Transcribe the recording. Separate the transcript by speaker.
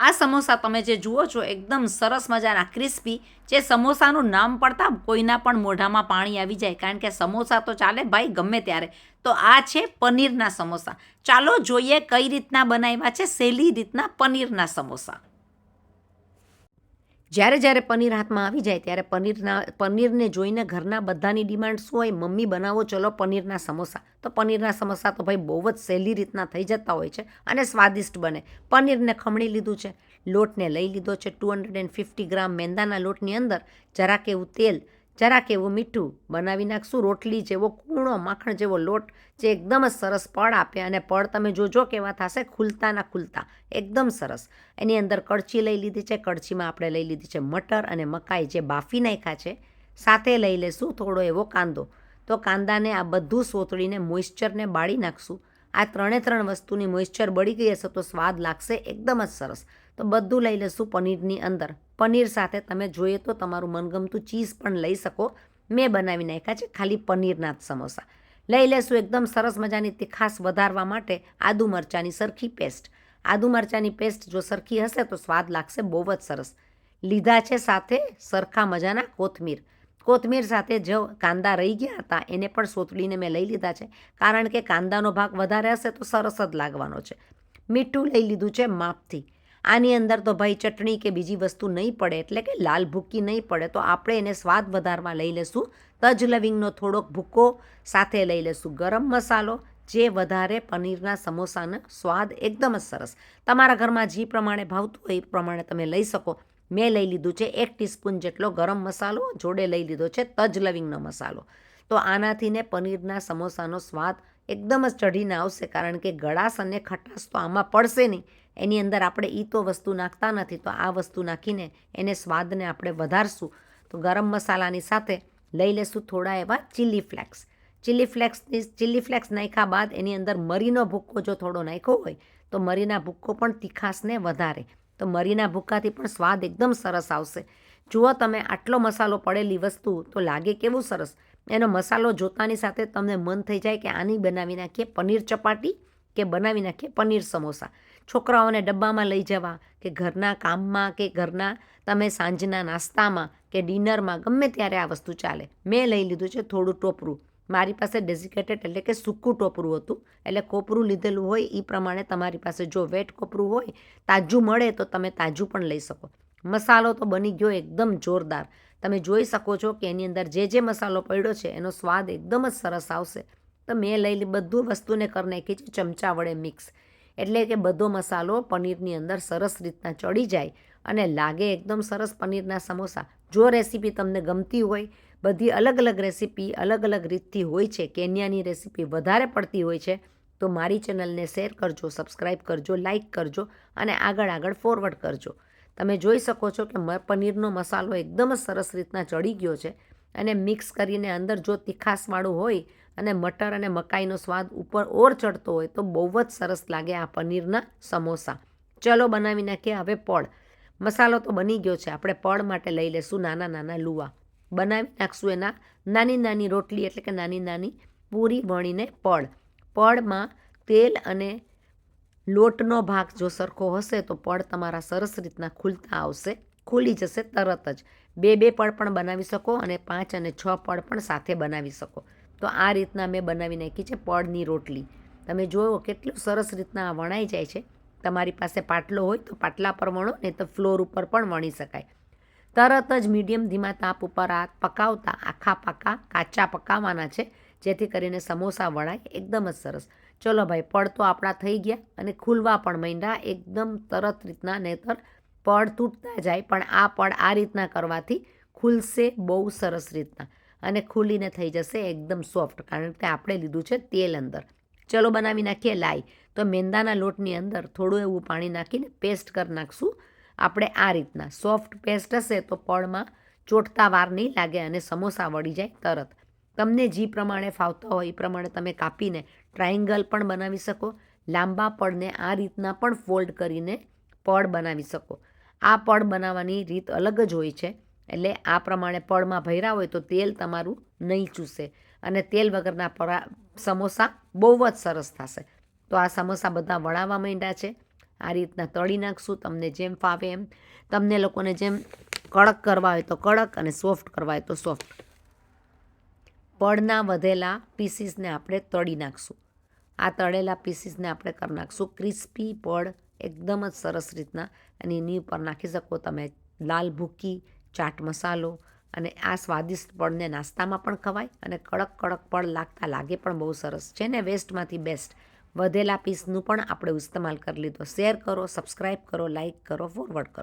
Speaker 1: આ સમોસા તમે જે જુઓ છો એકદમ સરસ મજાના ક્રિસ્પી, જે સમોસાનું નામ પડતા કોઈના પણ મોઢામાં પાણી આવી જાય, કારણ કે સમોસા તો ચાલે ભાઈ ગમે ત્યારે. તો આ છે પનીરના સમોસા. ચાલો જોઈએ કઈ રીતના બનાવ્યા છે સહેલી રીતના પનીરના સમોસા. જ્યારે જ્યારે પનીર હાથમાં આવી જાય ત્યારે પનીરને જોઈને ઘરના બધાની ડિમાન્ડ શું હોય? મમ્મી બનાવો ચલો પનીરના સમોસા. તો પનીરના સમોસા તો ભાઈ બહુ જ સહેલી રીતના થઈ જતા હોય છે અને સ્વાદિષ્ટ બને. પનીરને ખમણી લીધું છે, લોટને લઈ લીધો છે 250 ગ્રામ મેંદાના લોટની અંદર જરાક એવું તેલ, જરાક એવું મીઠું બનાવી નાખશું. રોટલી જેવો કૂણો માખણ જેવો લોટ જે એકદમ જ સરસ પડ આપે, અને પડ તમે જોજો કેવા થશે, ખુલતા ખુલતા એકદમ સરસ. એની અંદર કળચી લઈ લીધી છે, કળચીમાં આપણે લઈ લીધી છે મટર અને મકાઈ જે બાફી નાખ્યા છે. સાથે લઈ લેશું થોડો એવો કાંદો. તો કાંદાને આ બધું સોતળીને મોઇશ્ચરને બાળી નાખશું. આ ત્રણ વસ્તુની મોઇશ્ચર બળી ગઈ હશે તો સ્વાદ લાગશે એકદમ જ સરસ. તો બધું લઈ લેશું પનીરની અંદર. પનીર સાથે તમે જોઈએ તો તમારું મનગમતું ચીઝ પણ લઈ શકો. મેં બનાવી નાખ્યા છે ખાલી પનીરના જ સમોસા. લઈ લેશું એકદમ સરસ મજાની તીખાશ વધારવા માટે આદુ મરચાંની સરખી પેસ્ટ. આદુ મરચાંની પેસ્ટ જો સરખી હશે તો સ્વાદ લાગશે બહુ જ સરસ. લીધા છે સાથે સરખા મજાના કોથમીર સાથે જો કાંદા રહી ગયા હતા એને પણ સોતળીને મેં લઈ લીધા છે, કારણ કે કાંદાનો ભાગ વધારે હશે તો સરસ જ લાગવાનો છે. મીઠું લઈ લીધું છે માપથી. આની અંદર તો ભાઈ ચટણી કે બીજી વસ્તુ નહીં પડે, એટલે કે લાલ ભૂકી નહીં પડે, તો આપણે એને સ્વાદ વધારવા લઈ લેશું તજ લવિંગનો થોડોક ભૂકો. સાથે લઈ લેશું ગરમ મસાલો, જે વધારે પનીરના સમોસાનો સ્વાદ એકદમ જ સરસ. તમારા ઘરમાં જે પ્રમાણે ભાવતું હોય એ પ્રમાણે તમે લઈ શકો. મેં લઈ લીધું છે 1 ટીસ્પૂન જેટલો ગરમ મસાલો, જોડે લઈ લીધો છે તજ લવિંગનો મસાલો. તો આનાથી ને પનીરના સમોસાનો સ્વાદ એકદમ જ ચઢીને આવશે, કારણ કે ગળાશ અને ખટાશ તો આમાં પડશે નહીં. એની અંદર આપણે એ તો વસ્તુ નાખતા નથી, તો આ વસ્તુ નાખીને એને સ્વાદને આપણે વધારશું. તો ગરમ મસાલાની સાથે લઈ લેશું થોડા એવા ચીલી ફ્લેક્સ નાખ્યા બાદ એની અંદર મરીનો ભૂક્કો જો થોડો નાખ્યો હોય તો મરીના ભૂક્કો પણ તીખાશને વધારે. તો મરીના ભૂક્કાથી પણ સ્વાદ એકદમ સરસ આવશે. જુઓ તમે આટલો મસાલો પડેલી વસ્તુ તો લાગે કેવું સરસ. એનો મસાલો જોતાની સાથે તમને મન થઈ જાય કે આની બનાવી નાખીએ પનીર ચપાટી કે બનાવી નાખીએ પનીર સમોસા. છોકરાઓને ડબ્બામાં લઈ જવા કે ઘરના કામમાં કે ઘરના તમે સાંજના નાસ્તામાં કે ડિનરમાં ગમે ત્યારે આ વસ્તુ ચાલે. મેં લઈ લીધું છે થોડું ટોપરું. મારી પાસે ડેઝિકેટેડ એટલે કે સૂકું ટોપરું હતું, એટલે કોપરું લીધેલું હોય એ પ્રમાણે તમારી પાસે જો વેટ કોપરું હોય, તાજું મળે તો તમે તાજું પણ લઈ શકો. મસાલો તો બની ગયો એકદમ જોરદાર. તમે જોઈ શકો છો કે એની અંદર જે મસાલો પડ્યો છે એનો સ્વાદ એકદમ જ સરસ આવશે. તો મેં બધું વસ્તુને કરી નાખી છે ચમચા વડે મિક્સ, એટલે કે બધો મસાલો પનીરની અંદર સરસ રીતના ચડી જાય અને લાગે એકદમ સરસ પનીરના સમોસા. જો રેસીપી તમને ગમતી હોય, બધી અલગ અલગ રેસીપી અલગ અલગ રીતથી હોય છે, કેન્યાની રેસીપી વધારે પડતી હોય છે, તો મારી ચેનલને શેર કરજો, સબસ્ક્રાઈબ કરજો, લાઇક કરજો અને આગળ ફોરવર્ડ કરજો. તમે જોઈ શકો છો કે પનીરનો મસાલો એકદમ જ સરસ રીતના ચડી ગયો છે, અને મિક્સ કરીને અંદર જો તીખાશવાળું હોય અને મટર અને મકાઈનો સ્વાદ ઉપર ઓર ચડતો હોય તો બહુ જ સરસ લાગે આ પનીરના સમોસા. ચલો બનાવી નાખીએ હવે પડ. મસાલો તો બની ગયો છે, આપણે પડ માટે લઈ લેશું નાના લુવા. બનાવી નાખશું એના નાની રોટલી, એટલે કે નાની પૂરી વણીને પડમાં તેલ અને લોટનો ભાગ જો સરખો હશે તો પડ તમારા સરસ રીતના ખુલતા આવશે, ખુલી જશે તરત જ. બે પડ પણ બનાવી શકો અને 5 અને 6 પડ પણ સાથે બનાવી શકો. તો આ રીતના મેં બનાવી નાખી છે પડની રોટલી. તમે જુઓ કેટલું સરસ રીતના વણાઈ જાય છે. તમારી પાસે પાટલો હોય તો પાટલા પર વણો, નહીં તો ફ્લોર ઉપર પણ વણી શકાય. તરત જ મીડિયમ ધીમા તાપ ઉપર આ પકાવતા આખા પાકા કાચા પકાવવાના છે, જેથી કરીને સમોસા વળાય એકદમ જ સરસ. ચલો ભાઈ, પડ તો આપણા થઈ ગયા અને ખુલવા પણ માંડ્યા એકદમ તરત રીતના. નહીંતર પડ તૂટતા જાય, પણ આ પડ આ રીતના કરવાથી ખુલશે બહુ સરસ રીતના અને ખુલીને થઈ જશે એકદમ સોફ્ટ, કારણ કે આપણે લીધું છે તેલ અંદર. ચલો બનાવી નાખીએ લાઈ. તો મેંદાના લોટની અંદર થોડું એવું પાણી નાખીને પેસ્ટ કરી નાખશું આપણે. આ રીતના સોફ્ટ પેસ્ટ હશે તો પડમાં ચોટતા વાર નહીં લાગે અને સમોસા વળી જાય તરત. તમને જે પ્રમાણે ફાવતા હોય એ પ્રમાણે તમે કાપીને ટ્રાયેંગલ પણ બનાવી શકો. લાંબા પડને આ રીતના પણ ફોલ્ડ કરીને પડ બનાવી શકો. આ પડ બનાવવાની રીત અલગ જ હોય છે, એટલે આ પ્રમાણે પડમાં ભર્યા હોય તો તેલ તમારું નહીં ચૂસે અને તેલ વગરના સમોસા બહુ જ સરસ થશે. તો આ સમોસા બધા વળાવવા માંડ્યા છે. આ રીતના તળી નાખશું, તમને જેમ ફાવે એમ. તમને લોકોને જેમ કડક કરવા હોય તો કડક અને સોફ્ટ કરવા હોય તો સોફ્ટ. પડના વધેલા પીસીસને આપણે તળી નાખશું. આ તળેલા પીસીસને આપણે કરી નાખશું ક્રિસ્પી પડ એકદમ જ સરસ રીતના. અને એની ઉપર નાખી શકો તમે લાલ ભૂકી, ચાટ મસાલો. અને આ સ્વાદિષ્ટ પડને નાસ્તામાં પણ ખવાય અને કડક કડક પડ લાગતા લાગે પણ બહુ સરસ છે ને. વેસ્ટમાંથી બેસ્ટ વધેલા પીસનું પણ આપણે ઇસ્તેમાલ કરી લીધો. શેર કરો, સબસ્ક્રાઈબ કરો, લાઇક કરો, ફોરવર્ડ કરો.